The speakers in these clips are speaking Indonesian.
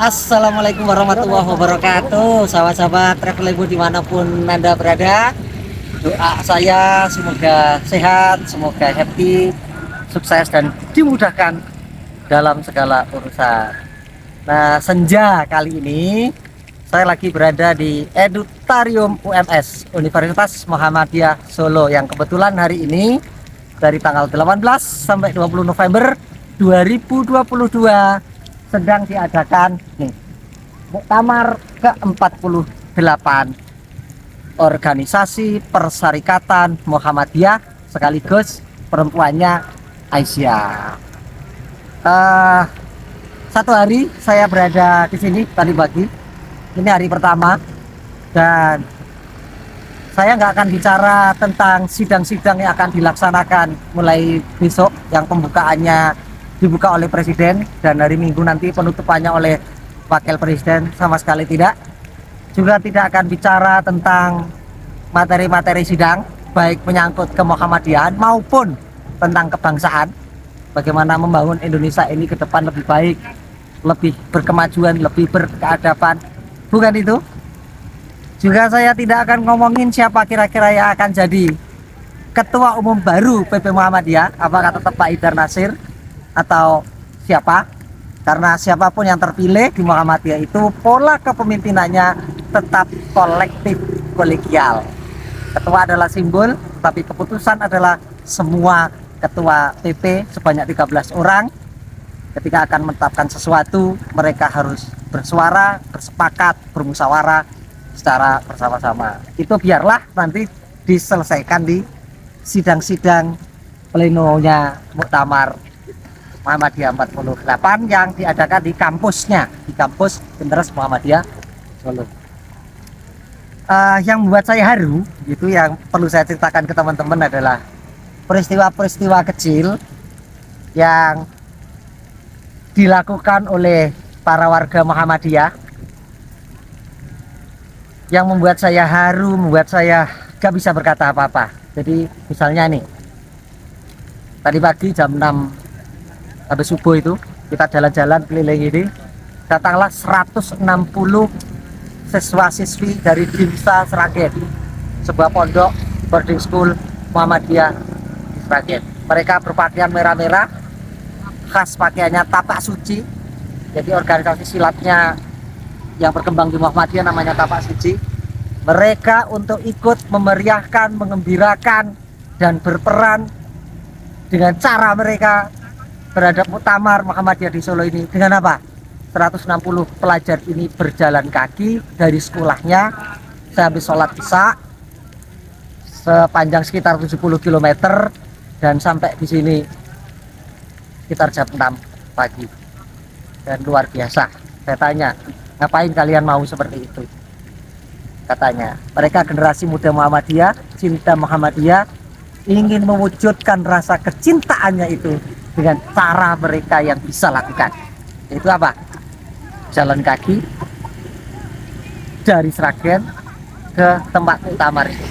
Assalamualaikum warahmatullahi wabarakatuh, sahabat-sahabat travel dimanapun Anda berada. Doa saya semoga sehat, semoga happy, sukses dan dimudahkan dalam segala urusan. Nah, senja kali ini saya lagi berada di Edutarium UMS Universitas Muhammadiyah Solo, yang kebetulan hari ini dari tanggal 18 sampai 20 November 2022 sedang diadakan nih muktamar ke-48 organisasi persyarikatan Muhammadiyah sekaligus perempuannya Aisyah. Satu hari saya berada di sini tadi pagi. Ini hari pertama dan saya nggak akan bicara tentang sidang-sidang yang akan dilaksanakan mulai besok, yang pembukaannya dibuka oleh Presiden dan hari Minggu nanti penutupannya oleh Wakil Presiden, sama sekali tidak. Juga tidak akan bicara tentang materi-materi sidang, baik menyangkut ke Muhammadiyah maupun tentang kebangsaan, bagaimana membangun Indonesia ini ke depan lebih baik, lebih berkemajuan, lebih berkeadaban. Bukan itu. Juga saya tidak akan ngomongin siapa kira-kira yang akan jadi Ketua Umum baru PP Muhammadiyah, apakah tetap Pak Idhar Nasir atau siapa, karena siapapun yang terpilih di Muhammadiyah itu pola kepemimpinannya tetap kolektif kolegial. Ketua adalah simbol, tapi keputusan adalah semua ketua PP sebanyak 13 orang. Ketika akan menetapkan sesuatu, mereka harus bersuara, bersepakat, bermusyawarah secara bersama-sama. Itu biarlah nanti diselesaikan di sidang-sidang plenonya muktamar Muhammadiyah 48 yang diadakan di kampusnya, di kampus Universitas Muhammadiyah Solo. Yang membuat saya haru, itu yang perlu saya ceritakan ke teman-teman adalah peristiwa-peristiwa kecil yang dilakukan oleh para warga Muhammadiyah yang membuat saya haru, membuat saya gak bisa berkata apa-apa. Jadi misalnya nih, tadi pagi jam 6 habis subuh itu kita jalan-jalan keliling ini, datanglah 160 siswa-siswi dari Dimsa Sragen, sebuah pondok boarding school Muhammadiyah di Sragen. Mereka berpakaian merah-merah, khas pakaiannya tapak suci. Jadi organisasi silatnya yang berkembang di Muhammadiyah namanya tapak suci. Mereka untuk ikut memeriahkan, mengembirakan dan berperan dengan cara mereka terhadap muktamar Muhammadiyah di Solo ini. Dengan apa? 160 pelajar ini berjalan kaki dari sekolahnya sehabis sholat isya sepanjang sekitar 70 km dan sampai di sini sekitar jam 6 pagi. Dan luar biasa. Saya tanya, ngapain kalian mau seperti itu? Katanya, mereka generasi muda Muhammadiyah, cinta Muhammadiyah, ingin mewujudkan rasa kecintaannya itu dengan cara mereka yang bisa lakukan. Itu apa? Jalan kaki dari Sragen ke tempat muktamar itu.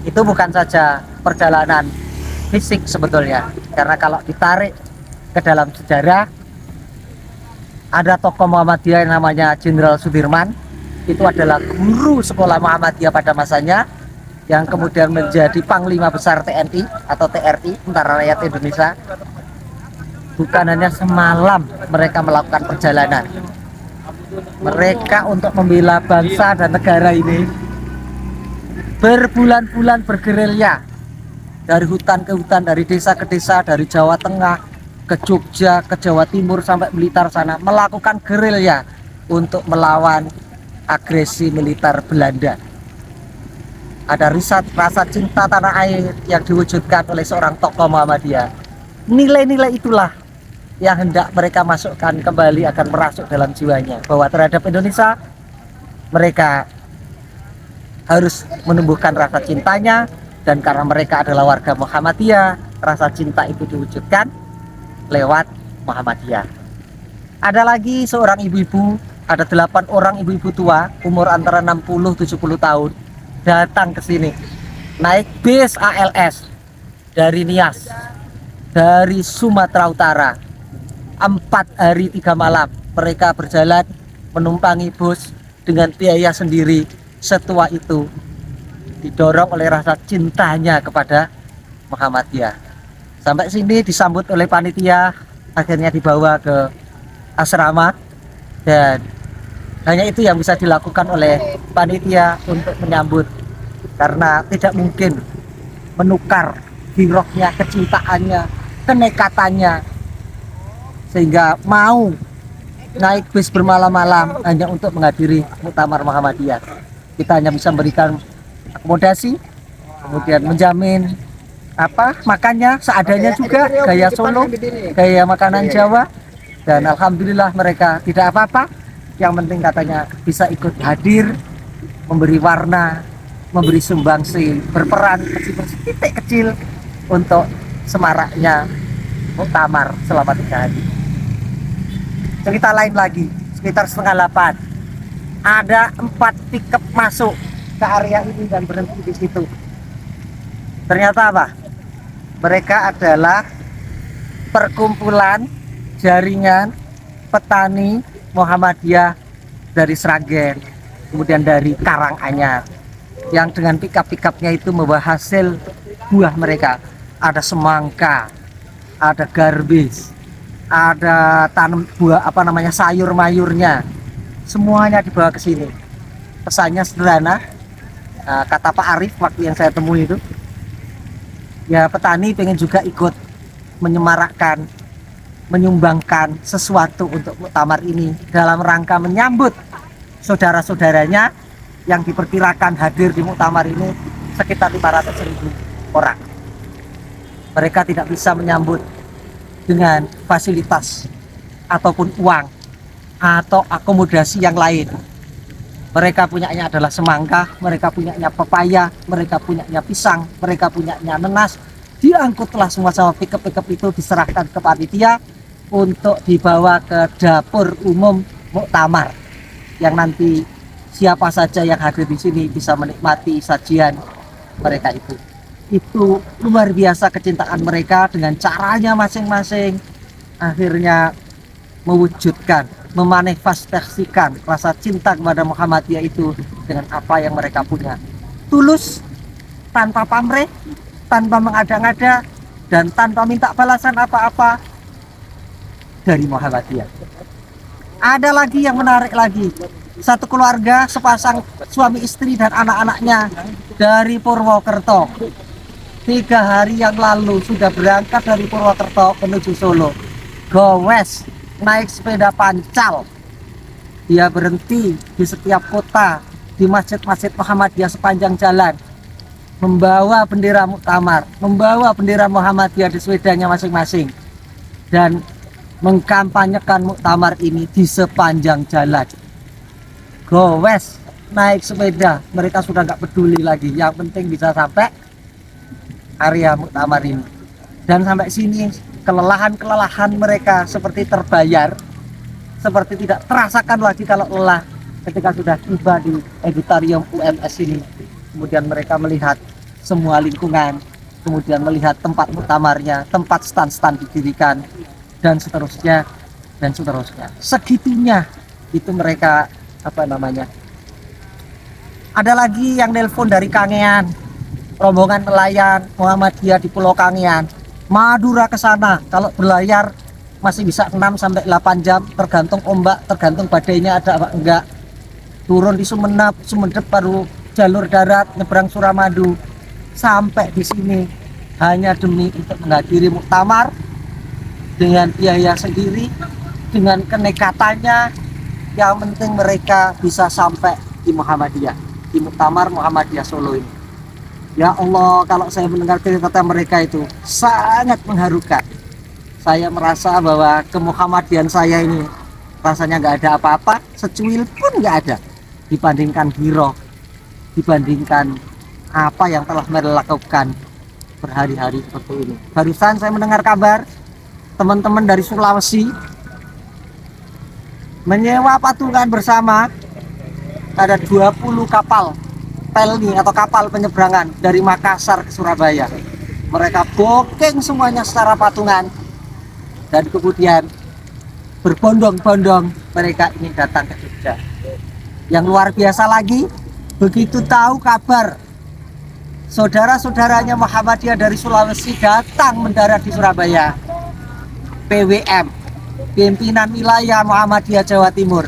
Itu bukan saja perjalanan fisik sebetulnya, karena kalau ditarik ke dalam sejarah, ada tokoh Muhammadiyah yang namanya Jenderal Sudirman. Itu adalah guru sekolah Muhammadiyah pada masanya, yang kemudian menjadi Panglima Besar TNI atau TRI, Tentara Rakyat Indonesia. Bukan hanya semalam mereka melakukan perjalanan, mereka untuk membela bangsa dan negara ini berbulan-bulan bergerilya dari hutan ke hutan, dari desa ke desa, dari Jawa Tengah ke Jogja, ke Jawa Timur sampai Blitar sana, melakukan gerilya untuk melawan agresi militer Belanda. Ada rasa cinta tanah air yang diwujudkan oleh seorang tokoh Muhammadiyah. Nilai-nilai itulah yang hendak mereka masukkan kembali, akan merasuk dalam jiwanya, bahwa terhadap Indonesia mereka harus menumbuhkan rasa cintanya. Dan karena mereka adalah warga Muhammadiyah, rasa cinta itu diwujudkan lewat Muhammadiyah. Ada lagi seorang ibu-ibu, ada 8 orang ibu-ibu tua umur antara 60-70 tahun datang ke sini naik bis ALS dari Nias, dari Sumatera Utara, 4 hari 3 malam mereka berjalan menumpangi bus dengan biaya sendiri. Setua itu didorong oleh rasa cintanya kepada Muhammadiyah. Sampai sini disambut oleh panitia, akhirnya dibawa ke asrama, dan hanya itu yang bisa dilakukan oleh panitia untuk menyambut, karena tidak mungkin menukar girohnya, kecintaannya, kenekatannya, sehingga mau naik bis bermalam-malam hanya untuk menghadiri muktamar Muhammadiyah. Kita hanya bisa memberikan akomodasi, kemudian menjamin makannya seadanya juga, gaya Solo, gaya makanan Jawa, dan alhamdulillah mereka tidak apa-apa. Yang penting katanya bisa ikut hadir, memberi warna, memberi sumbangsi, berperan titik kecil untuk semaraknya muktamar selama 3 hari. Cerita lain lagi, sekitar 7:30 ada 4 pickup masuk ke area ini dan berhenti di situ. Ternyata apa? Mereka adalah perkumpulan jaringan petani Muhammadiyah dari Sragen, kemudian dari Karanganyar, yang dengan pickup-pickupnya itu membawa hasil buah mereka. Ada semangka, ada garbis, ada tanam buah sayur mayurnya, semuanya dibawa ke sini. Pesannya sederhana, kata Pak Arif waktu yang saya temui itu, ya petani pengen juga ikut menyemarakkan, menyumbangkan sesuatu untuk muktamar ini dalam rangka menyambut saudara-saudaranya yang diperkirakan hadir di muktamar ini sekitar 500.000 orang. Mereka tidak bisa menyambut dengan fasilitas ataupun uang atau akomodasi yang lain. Mereka punyanya adalah semangka, mereka punyanya pepaya, mereka punyanya pisang, mereka punyanya nenas. Diangkutlah semua sama pickup-pickup itu, diserahkan ke panitia untuk dibawa ke dapur umum muktamar, yang nanti siapa saja yang hadir di sini bisa menikmati sajian mereka itu. Itu luar biasa kecintaan mereka dengan caranya masing-masing, akhirnya mewujudkan, memanifestasikan rasa cinta kepada Muhammadiyah itu dengan apa yang mereka punya. Tulus, tanpa pamrih, tanpa mengada-ngada, dan tanpa minta balasan apa-apa dari Muhammadiyah. Ada lagi yang menarik lagi, satu keluarga sepasang suami istri dan anak-anaknya dari Purwokerto. 3 hari yang lalu sudah berangkat dari Purwokerto menuju Solo, gowes naik sepeda pancal. Dia berhenti di setiap kota, di masjid-masjid Muhammadiyah sepanjang jalan, membawa bendera muktamar, membawa bendera Muhammadiyah di sepedanya masing-masing, dan mengkampanyekan muktamar ini di sepanjang jalan. Gowes naik sepeda, mereka sudah nggak peduli lagi, yang penting bisa sampai area muktamar ini. Dan sampai sini kelelahan mereka seperti terbayar, seperti tidak terasakan lagi kalau lelah ketika sudah tiba di auditorium UMS ini. Kemudian mereka melihat semua lingkungan, kemudian melihat tempat muktamarnya, tempat stand-stand didirikan, dan seterusnya dan seterusnya. Segitunya itu mereka Ada lagi yang nelpon dari Kangean, rombongan nelayan Muhammadiyah di Pulau Kangean, Madura ke sana. Kalau berlayar masih bisa 6 sampai 8 jam tergantung ombak, tergantung badainya ada apa enggak. Turun di Sumenep baru jalur darat nyebrang Suramadu, sampai di sini hanya demi untuk menghadiri muktamar dengan biaya sendiri, dengan kenekatannya. Yang penting mereka bisa sampai di Muhammadiyah, di muktamar Muhammadiyah Solo ini. Ya Allah, kalau saya mendengar cerita mereka itu sangat mengharukan. Saya merasa bahwa kemuhammadian saya ini rasanya nggak ada apa-apa, secuil pun nggak ada dibandingkan giroh, dibandingkan apa yang telah mereka lakukan berhari-hari seperti ini. Barusan saya mendengar kabar teman-teman dari Sulawesi menyewa patungan bersama, ada 20 kapal pelni atau kapal penyeberangan dari Makassar ke Surabaya. Mereka booking semuanya secara patungan, dan kemudian berbondong-bondong mereka ingin datang ke Jogja. Yang luar biasa lagi, begitu tahu kabar saudara-saudaranya Muhammadiyah dari Sulawesi datang mendarat di Surabaya, PWM, pimpinan wilayah Muhammadiyah Jawa Timur,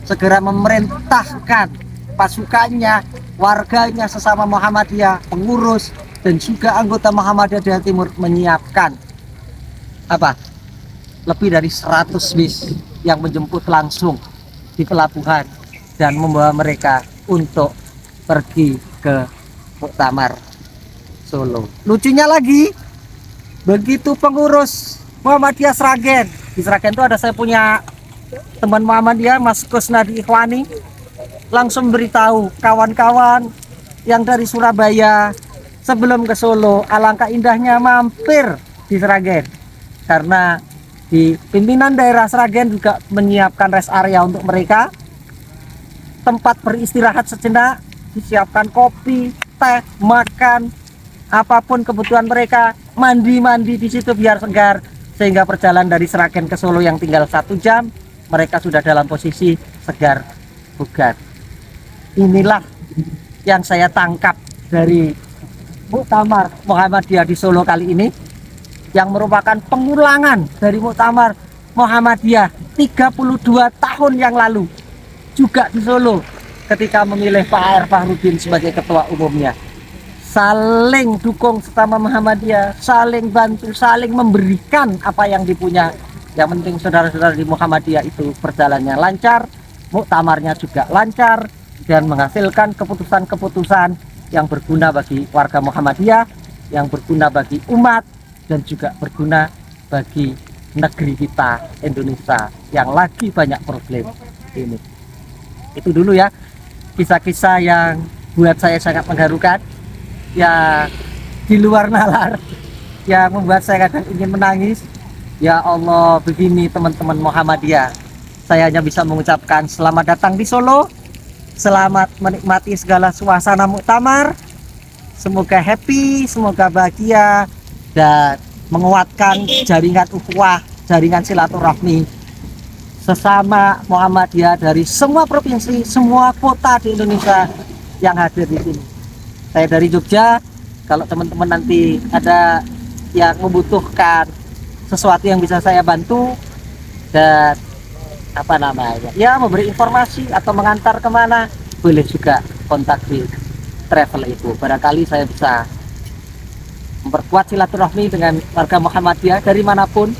segera memerintahkan pasukannya, warganya, sesama Muhammadiyah, pengurus, dan juga anggota Muhammadiyah Jawa Timur menyiapkan lebih dari 100 bis yang menjemput langsung di pelabuhan dan membawa mereka untuk pergi ke Muktamar Solo. Lucunya lagi, begitu pengurus Muhammadiyah Sragen, di Sragen itu ada saya punya teman Muhammadiyah, Mas Kusnadi Ikhwani, langsung beritahu kawan-kawan yang dari Surabaya sebelum ke Solo, alangkah indahnya mampir di Sragen, karena di pimpinan daerah Sragen juga menyiapkan rest area untuk mereka, tempat beristirahat sejenak, disiapkan kopi, teh, makan, apapun kebutuhan mereka, mandi di situ biar segar, sehingga perjalanan dari Sragen ke Solo yang tinggal 1 jam, mereka sudah dalam posisi segar bugar. Inilah yang saya tangkap dari Muktamar Muhammadiyah di Solo kali ini, yang merupakan pengulangan dari Muktamar Muhammadiyah 32 tahun yang lalu, juga di Solo, ketika memilih Pak R. Fahrudin sebagai ketua umumnya. Saling dukung sesama Muhammadiyah, saling bantu, saling memberikan apa yang dipunya. Yang penting saudara-saudara di Muhammadiyah itu berjalannya lancar, muktamarnya juga lancar, dan menghasilkan keputusan-keputusan yang berguna bagi warga Muhammadiyah, yang berguna bagi umat, dan juga berguna bagi negeri kita Indonesia yang lagi banyak problem ini. Itu dulu ya kisah-kisah yang buat saya sangat mengharukan, ya di luar nalar, yang membuat saya kadang ingin menangis. Ya Allah, begini teman-teman Muhammadiyah, saya hanya bisa mengucapkan selamat datang di Solo, selamat menikmati segala suasana muktamar, semoga happy, semoga bahagia, dan menguatkan jaringan ukhuwah, jaringan silaturahmi sesama Muhammadiyah dari semua provinsi, semua kota di Indonesia yang hadir di sini. Saya dari Jogja. Kalau teman-teman nanti ada yang membutuhkan sesuatu yang bisa saya bantu dan ya memberi informasi atau mengantar kemana, boleh juga kontak di travel itu. Barangkali saya bisa memperkuat silaturahmi dengan warga Muhammadiyah dari manapun.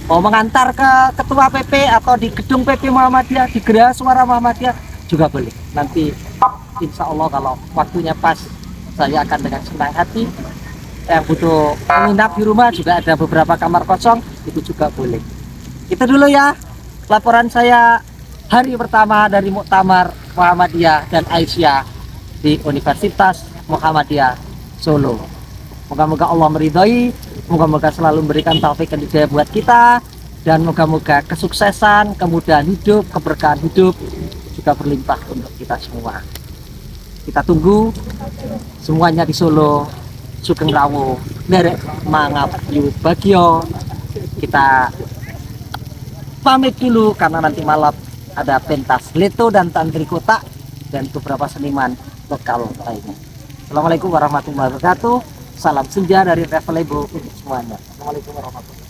Mau mengantar ke ketua PP atau di gedung PP Muhammadiyah, di Geraha Suara Muhammadiyah juga boleh. Nanti insya Allah kalau waktunya pas, saya akan dengan senang hati. Yang butuh menginap di rumah juga ada beberapa kamar kosong, itu juga boleh. Itu dulu ya laporan saya hari pertama dari Muktamar Muhammadiyah dan Aisyah di Universitas Muhammadiyah Solo. Moga-moga Allah meridhoi, moga-moga selalu memberikan taufik dan hidayah buat kita, dan moga-moga kesuksesan, kemudahan hidup, keberkahan hidup juga berlimpah untuk kita semua. Kita tunggu semuanya di Solo. Sugeng Rawuh, derek mangap yu bagio. Kita pamit dulu karena nanti malam ada pentas Leto dan Tantri Kota dan beberapa seniman lokal lainnya. Assalamualaikum warahmatullahi wabarakatuh. Salam senja dari Travelable untuk semuanya. Assalamualaikum warahmatullahi wabarakatuh.